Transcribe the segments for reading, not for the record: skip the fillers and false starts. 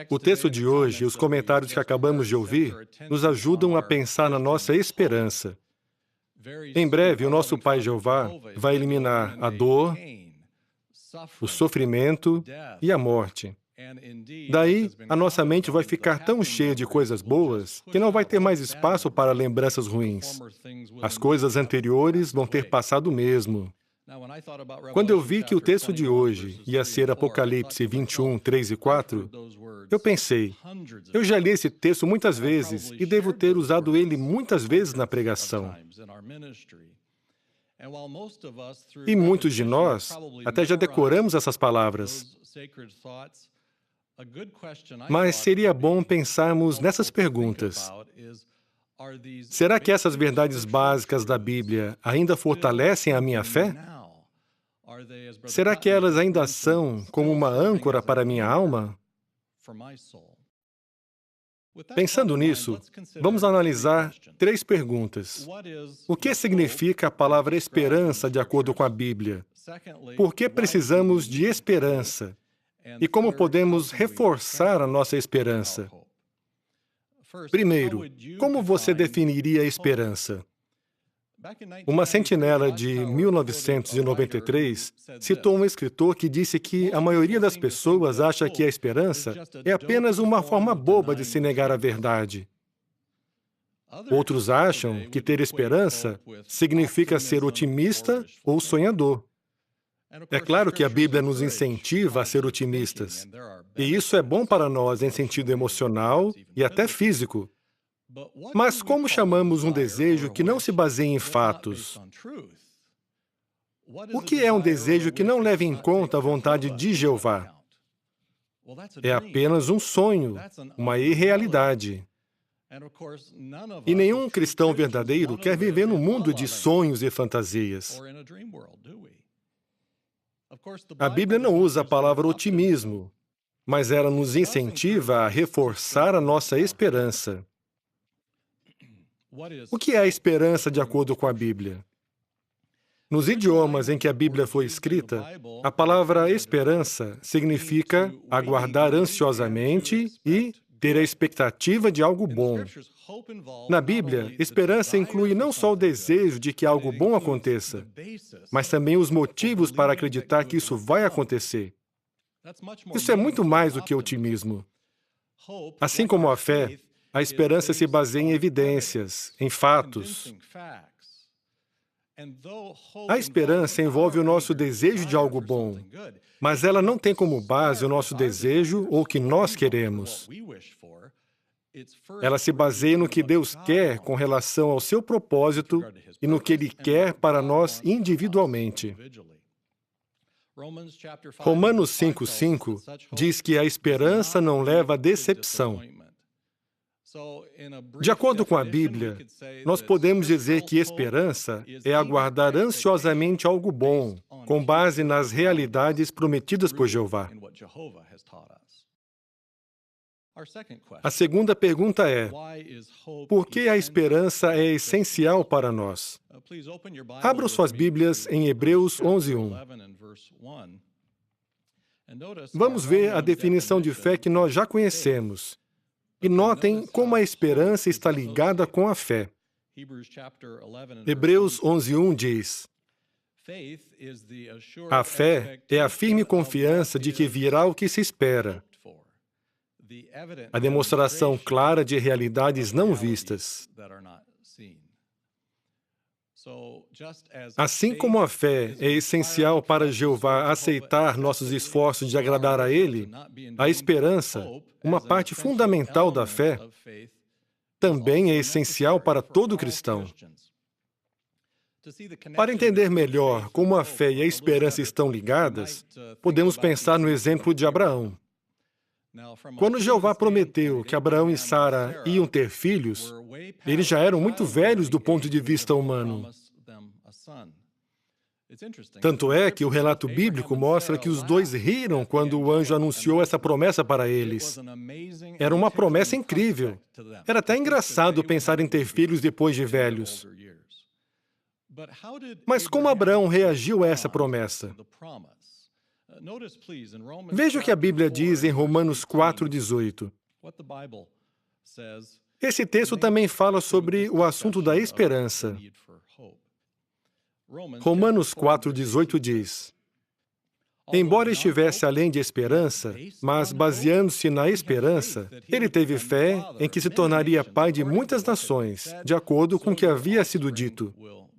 O texto de hoje e os comentários que acabamos de ouvir nos ajudam a pensar na nossa esperança. Em breve, o nosso Pai Jeová vai eliminar a dor, o sofrimento e a morte. Daí, a nossa mente vai ficar tão cheia de coisas boas que não vai ter mais espaço para lembranças ruins. As coisas anteriores vão ter passado mesmo. Quando eu vi que o texto de hoje ia ser Apocalipse 21, 3 e 4, eu pensei, eu já li esse texto muitas vezes e devo ter usado ele muitas vezes na pregação. E muitos de nós até já decoramos essas palavras. Mas seria bom pensarmos nessas perguntas. Será que essas verdades básicas da Bíblia ainda fortalecem a minha fé? Será que elas ainda são como uma âncora para a minha alma? Pensando nisso, vamos analisar 3 perguntas. O que significa a palavra esperança de acordo com a Bíblia? Por que precisamos de esperança? E como podemos reforçar a nossa esperança? Primeiro, como você definiria a esperança? Uma sentinela de 1993 citou um escritor que disse que a maioria das pessoas acha que a esperança é apenas uma forma boba de se negar a verdade. Outros acham que ter esperança significa ser otimista ou sonhador. É claro que a Bíblia nos incentiva a ser otimistas, e isso é bom para nós em sentido emocional e até físico. Mas como chamamos um desejo que não se baseia em fatos? O que é um desejo que não leva em conta a vontade de Jeová? É apenas um sonho, uma irrealidade. E nenhum cristão verdadeiro quer viver num mundo de sonhos e fantasias. A Bíblia não usa a palavra otimismo, mas ela nos incentiva a reforçar a nossa esperança. O que é a esperança de acordo com a Bíblia? Nos idiomas em que a Bíblia foi escrita, a palavra esperança significa aguardar ansiosamente e ter a expectativa de algo bom. Na Bíblia, esperança inclui não só o desejo de que algo bom aconteça, mas também os motivos para acreditar que isso vai acontecer. Isso é muito mais do que otimismo. Assim como a fé, a esperança se baseia em evidências, em fatos. A esperança envolve o nosso desejo de algo bom, mas ela não tem como base o nosso desejo ou o que nós queremos. Ela se baseia no que Deus quer com relação ao seu propósito e no que Ele quer para nós individualmente. Romanos 5:5 diz que a esperança não leva à decepção. De acordo com a Bíblia, nós podemos dizer que esperança é aguardar ansiosamente algo bom, com base nas realidades prometidas por Jeová. A segunda pergunta é: por que a esperança é essencial para nós? Abram suas Bíblias em Hebreus 11:1. Vamos ver a definição de fé que nós já conhecemos. E notem como a esperança está ligada com a fé. Hebreus 11:1 diz: a fé é a firme confiança de que virá o que se espera, a demonstração clara de realidades não vistas. Assim como a fé é essencial para Jeová aceitar nossos esforços de agradar a Ele, a esperança, uma parte fundamental da fé, também é essencial para todo cristão. Para entender melhor como a fé e a esperança estão ligadas, podemos pensar no exemplo de Abraão. Quando Jeová prometeu que Abraão e Sara iam ter filhos, eles já eram muito velhos do ponto de vista humano. Tanto é que o relato bíblico mostra que os dois riram quando o anjo anunciou essa promessa para eles. Era uma promessa incrível. Era até engraçado pensar em ter filhos depois de velhos. Mas como Abraão reagiu a essa promessa? Veja o que a Bíblia diz em Romanos 4:18. Esse texto também fala sobre o assunto da esperança. Romanos 4:18 diz: embora estivesse além de esperança, mas baseando-se na esperança, ele teve fé em que se tornaria pai de muitas nações, de acordo com o que havia sido dito.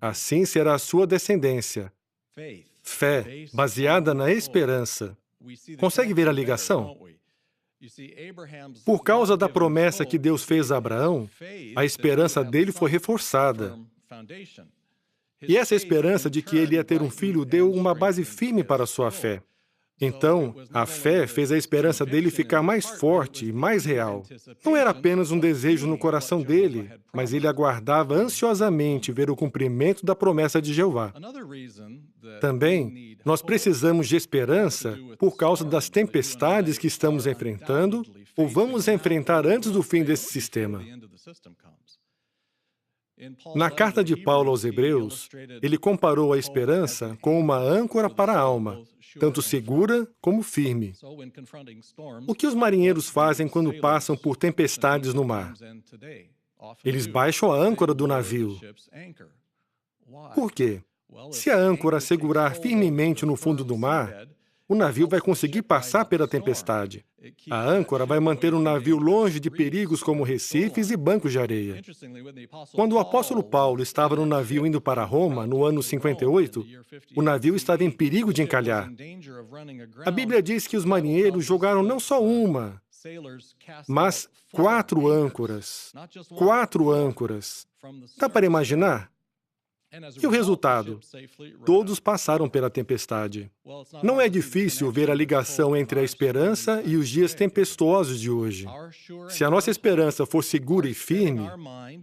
Assim será a sua descendência. Fé baseada na esperança. Consegue ver a ligação? Por causa da promessa que Deus fez a Abraão, a esperança dele foi reforçada. E essa esperança de que ele ia ter um filho deu uma base firme para a sua fé. Então, a fé fez a esperança dele ficar mais forte e mais real. Não era apenas um desejo no coração dele, mas ele aguardava ansiosamente ver o cumprimento da promessa de Jeová. Também, nós precisamos de esperança por causa das tempestades que estamos enfrentando ou vamos enfrentar antes do fim desse sistema. Na carta de Paulo aos Hebreus, ele comparou a esperança com uma âncora para a alma, tanto segura como firme. O que os marinheiros fazem quando passam por tempestades no mar? Eles baixam a âncora do navio. Por quê? Se a âncora segurar firmemente no fundo do mar, o navio vai conseguir passar pela tempestade. A âncora vai manter o navio longe de perigos como recifes e bancos de areia. Quando o apóstolo Paulo estava no navio indo para Roma, no ano 58, o navio estava em perigo de encalhar. A Bíblia diz que os marinheiros jogaram não só uma, mas 4 âncoras. 4 âncoras. Dá para imaginar? E o resultado? Todos passaram pela tempestade. Não é difícil ver a ligação entre a esperança e os dias tempestuosos de hoje. Se a nossa esperança for segura e firme,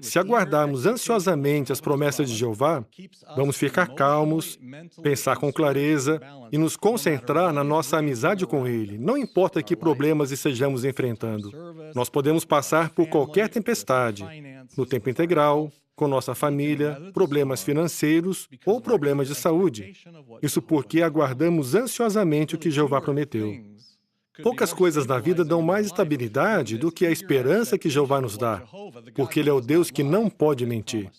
se aguardarmos ansiosamente as promessas de Jeová, vamos ficar calmos, pensar com clareza e nos concentrar na nossa amizade com Ele, não importa que problemas estejamos enfrentando. Nós podemos passar por qualquer tempestade, no tempo integral, com nossa família, problemas financeiros ou problemas de saúde. Isso porque aguardamos ansiosamente o que Jeová prometeu. Poucas coisas na vida dão mais estabilidade do que a esperança que Jeová nos dá, porque Ele é o Deus que não pode mentir.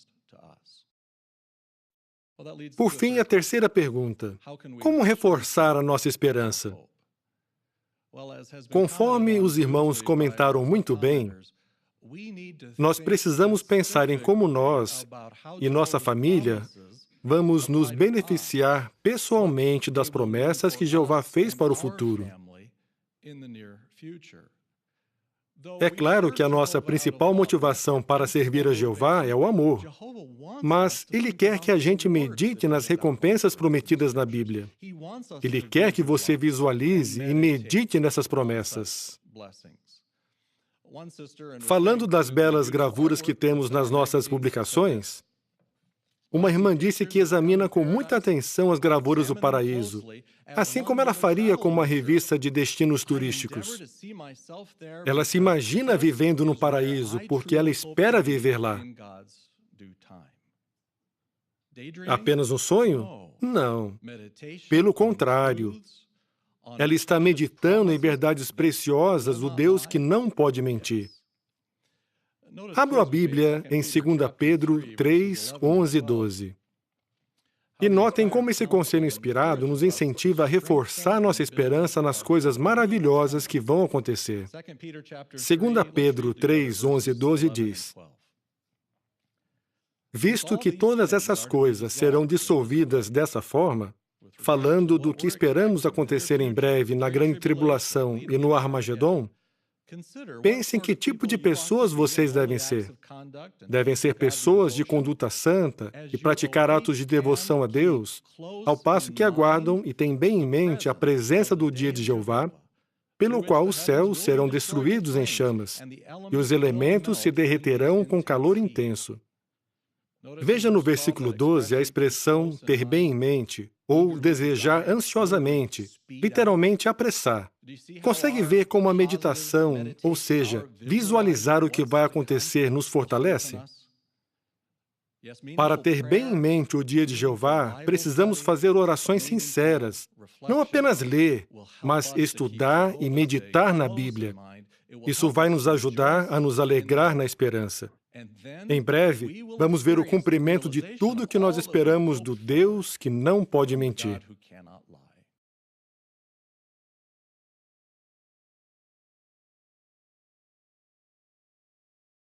Por fim, a terceira pergunta: como reforçar a nossa esperança? Conforme os irmãos comentaram muito bem, nós precisamos pensar em como nós e nossa família vamos nos beneficiar pessoalmente das promessas que Jeová fez para o futuro. É claro que a nossa principal motivação para servir a Jeová é o amor, mas Ele quer que a gente medite nas recompensas prometidas na Bíblia. Ele quer que você visualize e medite nessas promessas. Falando das belas gravuras que temos nas nossas publicações, uma irmã disse que examina com muita atenção as gravuras do paraíso, assim como ela faria com uma revista de destinos turísticos. Ela se imagina vivendo no paraíso porque ela espera viver lá. Apenas um sonho? Não. Pelo contrário. Ela está meditando em verdades preciosas do Deus que não pode mentir. Abra a Bíblia em 2 Pedro 3, 11 e 12. E notem como esse conselho inspirado nos incentiva a reforçar nossa esperança nas coisas maravilhosas que vão acontecer. 2 Pedro 3, 11 e 12 diz: visto que todas essas coisas serão dissolvidas dessa forma, falando do que esperamos acontecer em breve na grande tribulação e no Armagedon, pensem que tipo de pessoas vocês devem ser. Devem ser pessoas de conduta santa e praticar atos de devoção a Deus, ao passo que aguardam e têm bem em mente a presença do dia de Jeová, pelo qual os céus serão destruídos em chamas, e os elementos se derreterão com calor intenso. Veja no versículo 12 a expressão ter bem em mente, ou desejar ansiosamente, literalmente apressar. Consegue ver como a meditação, ou seja, visualizar o que vai acontecer, nos fortalece? Para ter bem em mente o dia de Jeová, precisamos fazer orações sinceras. Não apenas ler, mas estudar e meditar na Bíblia. Isso vai nos ajudar a nos alegrar na esperança. Em breve, vamos ver o cumprimento de tudo que nós esperamos do Deus que não pode mentir.